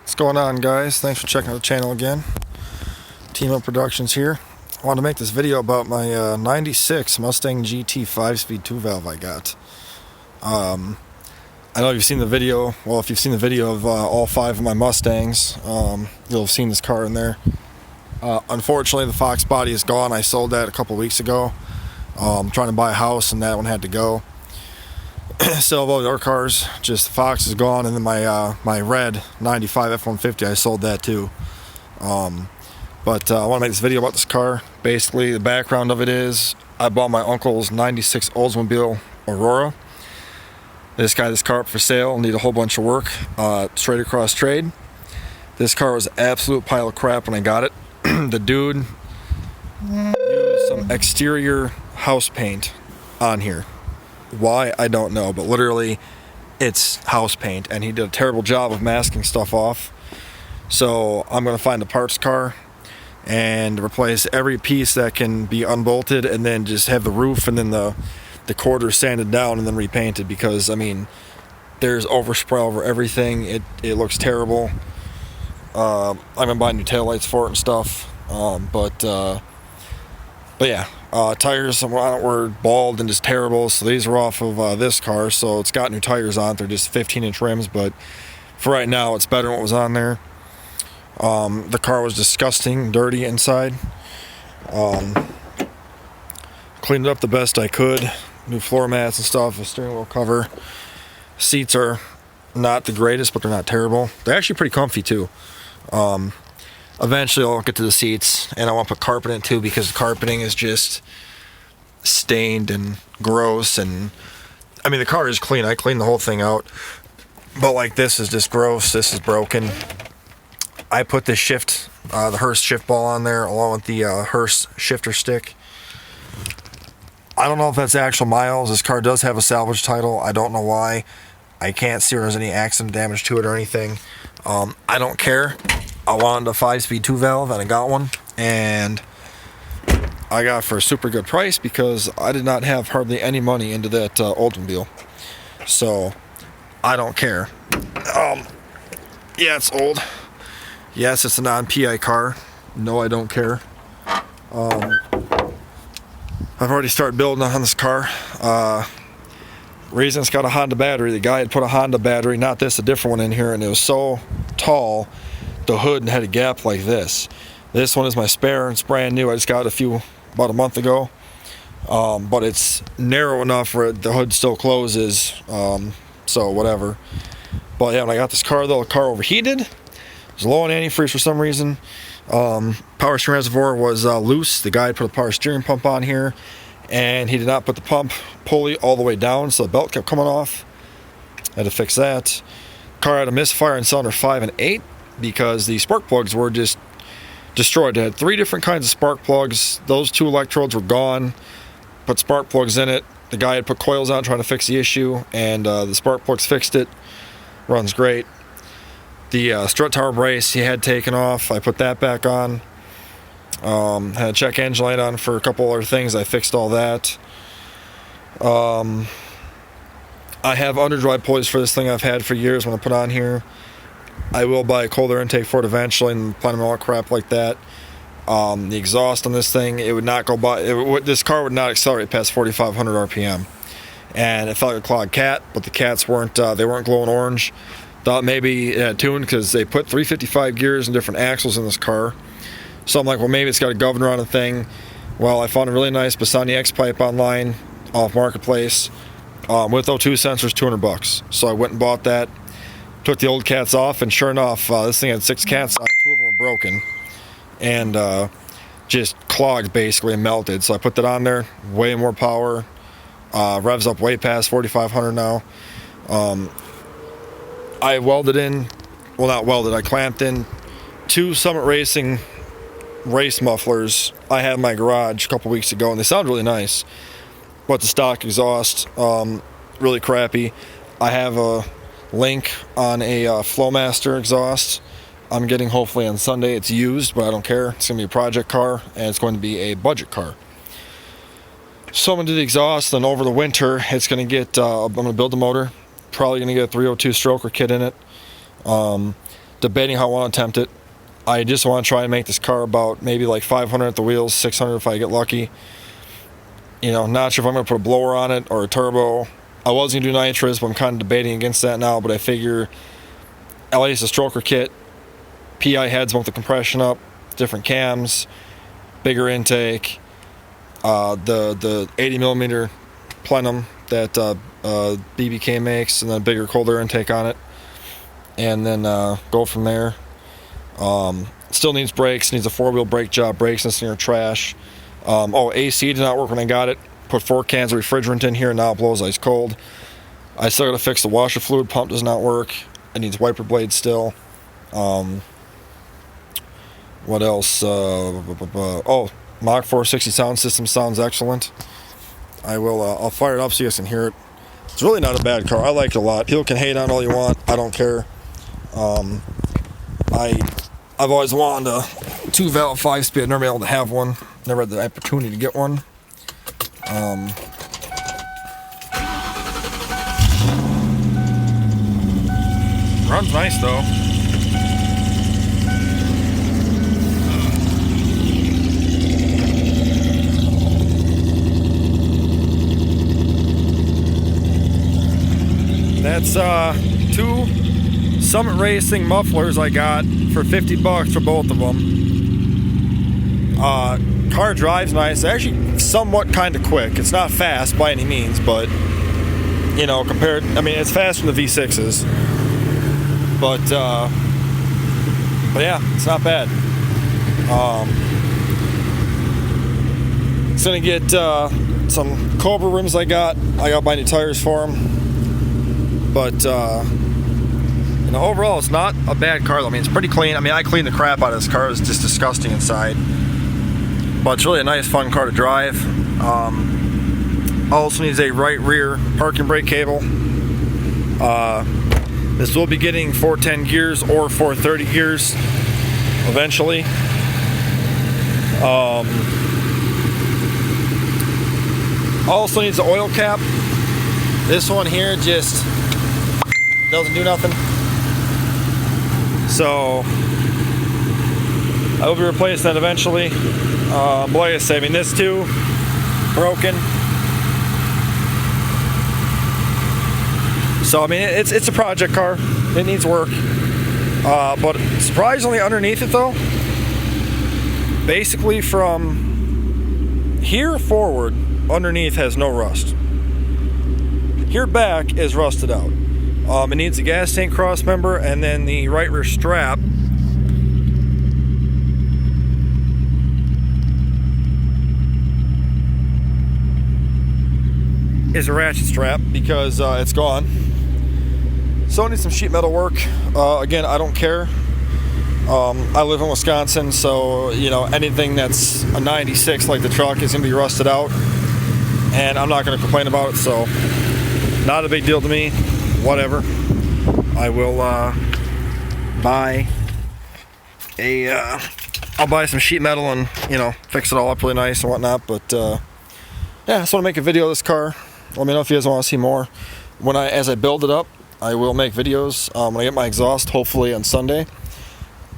What's going on, guys? Thanks for checking out the channel again. Team Up Productions here. I wanted to make this video about my 96 Mustang GT 5-speed 2-valve I got. I know you've seen the video. Well, if you've seen the video of all 5 of my Mustangs, you'll have seen this car in there. Unfortunately, the Fox body is gone. I sold that a couple weeks ago. Trying to buy a house, and that one had to go. Still have all the other cars, just the Fox is gone, and then my red 95 F-150, I sold that too. But I want to make this video about this car. Basically, the background of it is, I bought my uncle's 96 Oldsmobile Aurora. This car up for sale, need a whole bunch of work, straight across trade. This car was an absolute pile of crap when I got it. The dude used some exterior house paint on here. Why, I don't know, but literally it's house paint, and he did a terrible job of masking stuff off. So I'm going to find a parts car and replace every piece that can be unbolted, and then just have the roof and then the quarters sanded down and then repainted, because I mean there's overspray over everything. It looks terrible. I'm gonna buy new taillights for it and stuff, but yeah, tires were bald and just terrible, so these were off of this car, so it's got new tires on it. They're just 15-inch rims, but for right now it's better than what was on there. The car was disgusting, dirty inside. Cleaned it up the best I could. New floor mats and stuff, a steering wheel cover. Seats are not the greatest, but they're not terrible. They're actually pretty comfy too. Eventually I'll get to the seats, and I want to put carpet in too, because the carpeting is just stained and gross. And I mean, the car is clean. I cleaned the whole thing out, but like, this is just gross. This is broken. I put this shift, the Hurst shift ball on there, along with the Hurst shifter stick. I don't know if that's actual miles. This car does have a salvage title. I don't know why. I can't see if there's any accident damage to it or anything. I don't care. I wanted a 5-speed 2-valve, and I got one, and I got it for a super good price, because I did not have hardly any money into that Oldsmobile. So I don't care. Yeah, it's old. Yes, it's a non-PI car. No, I don't care. I've already started building on this car. Reason it's got a Honda battery. The guy had put a Honda battery, not this, a different one in here, and it was so tall, the hood had a gap like this. This one is my spare. It's brand new. I just got it about a month ago. But it's narrow enough where the hood still closes. So whatever. But yeah, when I got this car though, the car overheated. It was low on antifreeze for some reason. Power steering reservoir was loose. The guy had put a power steering pump on here, and he did not put the pump pulley all the way down, so the belt kept coming off. Had to fix that. Car had a misfire in cylinder 5 and 8 because the spark plugs were just destroyed. It had 3 different kinds of spark plugs. Those 2 electrodes were gone. Put spark plugs in it. The guy had put coils on trying to fix the issue, and the spark plugs fixed it. Runs great. The strut tower brace he had taken off. I put that back on. Had a check engine light on for a couple other things. I fixed all that. I have underdrive pulleys for this thing I've had for years. When I put on here, I will buy a cold air intake for it eventually, and plan on all crap like that. The exhaust on this thing, it would not go by. This car would not accelerate past 4,500 RPM, and it felt like a clogged cat. But the cats weren't. They weren't glowing orange. Thought maybe it had tuned, because they put 355 gears and different axles in this car. So I'm like, well, maybe it's got a governor on the thing. Well, I found a really nice Bassani X pipe online off Marketplace with O2 sensors, $200. So I went and bought that. Took the old cats off, and sure enough, this thing had 6 cats on. 2 of them were broken and just clogged basically and melted. So I put that on there. Way more power. Revs up way past 4,500 now. I welded in, well, not welded, I clamped in 2 Summit Racing race mufflers I had in my garage a couple weeks ago, and they sound really nice. But the stock exhaust, really crappy. I have a link on a Flowmaster exhaust I'm getting hopefully on Sunday. It's used, but I don't care. It's going to be a project car, and it's going to be a budget car. So I'm going to do the exhaust, then over the winter, it's going to get, I'm going to build the motor. Probably going to get a 302 stroker kit in it. debating how I want to attempt it. I just want to try and make this car about maybe like 500 at the wheels, 600 if I get lucky. You know, not sure if I'm going to put a blower on it or a turbo. I was going to do nitrous, but I'm kind of debating against that now. But I figure at least a stroker kit, PI heads with the compression up, different cams, bigger intake, the 80 millimeter plenum that BBK makes, and then a bigger cold air intake on it, and then go from there. Still needs brakes, needs a 4-wheel brake job, brakes in this thing are trash. AC did not work when I got it. Put 4 cans of refrigerant in here, and now it blows ice cold. I still got to fix the washer fluid pump, does not work. It needs wiper blades still. What else? Mach 460 sound system sounds excellent. I'll fire it up so you guys can hear it. It's really not a bad car. I like it a lot. People can hate on it all you want. I don't care. I've always wanted a 2-valve 5-speed. Never been able to have one. Never had the opportunity to get one. Runs nice though. That's 2 Summit Racing mufflers I got for $50 for both of them. Car drives nice. Actually, somewhat kind of quick. It's not fast by any means, but you know, compared, I mean, it's faster than the V6s. But yeah, it's not bad. It's gonna get some Cobra rims I got my new tires for them. But you know, overall, it's not a bad car. I mean, it's pretty clean. I mean, I cleaned the crap out of this car. It's just disgusting inside. But it's really a nice, fun car to drive. Also needs a right rear parking brake cable. This will be getting 410 gears or 430 gears eventually. Also needs an oil cap. This one here just doesn't do nothing. So I will be replacing that eventually. But like I said, I mean, this too, broken. So I mean, it's a project car. It needs work. But surprisingly, underneath it though, basically from here forward, underneath has no rust. Here back is rusted out. It needs a gas tank cross member, and then the right rear strap is a ratchet strap because it's gone. So it needs some sheet metal work. Again, I don't care. I live in Wisconsin, so you know, anything that's a 96 like the truck is gonna be rusted out, and I'm not gonna complain about it. So not a big deal to me. Whatever. I will buy I'll buy some sheet metal and, you know, fix it all up really nice and whatnot. But yeah, I just want to make a video of this car. Let me know if you guys want to see more. As I build it up, I will make videos. When I get my exhaust, hopefully on Sunday,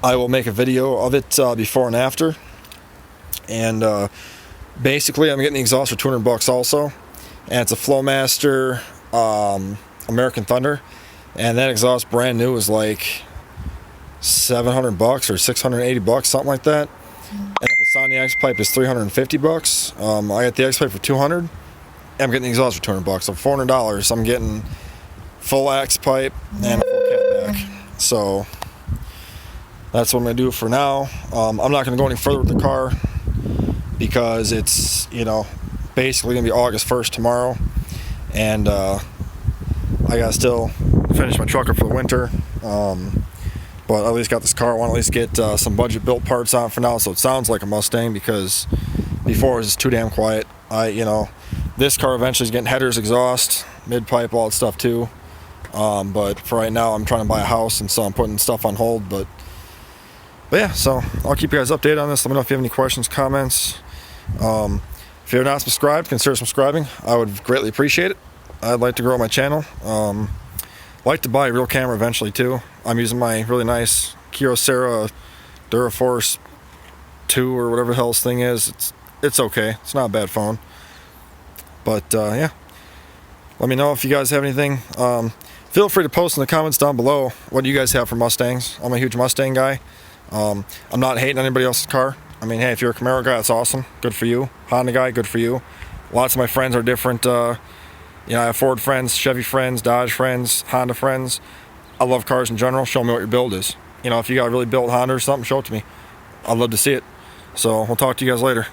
I will make a video of it before and after. And basically, I'm getting the exhaust for $200 also, and it's a Flowmaster American Thunder, and that exhaust brand new is like $700 or $680, something like that. And the Passani X pipe is $350. I got the X pipe for $200. And I'm getting the exhaust for $200. So $400, I'm getting full X pipe and a full catback. So that's what I'm gonna do for now. I'm not gonna go any further with the car because it's, you know, basically gonna be August 1st tomorrow, and I gotta still finish my truck up for the winter. But I at least got this car. I want to at least get some budget built parts on for now, so it sounds like a Mustang, because before it was just too damn quiet. You know, this car eventually is getting headers, exhaust, mid pipe, all that stuff too. But for right now, I'm trying to buy a house, and so I'm putting stuff on hold. But yeah, so I'll keep you guys updated on this. Let me know if you have any questions, comments. If you're not subscribed, consider subscribing. I would greatly appreciate it. I'd like to grow my channel. Like to buy a real camera eventually too. I'm using my really nice Kyocera Duraforce 2 or whatever the hell this thing is. It's okay. It's not a bad phone. But yeah, let me know if you guys have anything. Feel free to post in the comments down below what you guys have for Mustangs. I'm a huge Mustang guy. I'm not hating on anybody else's car. I mean, hey, if you're a Camaro guy, that's awesome. Good for you. Honda guy, good for you. Lots of my friends are different. I have Ford friends, Chevy friends, Dodge friends, Honda friends. I love cars in general. Show me what your build is. If you got a really built Honda or something, show it to me. I'd love to see it. So we'll talk to you guys later.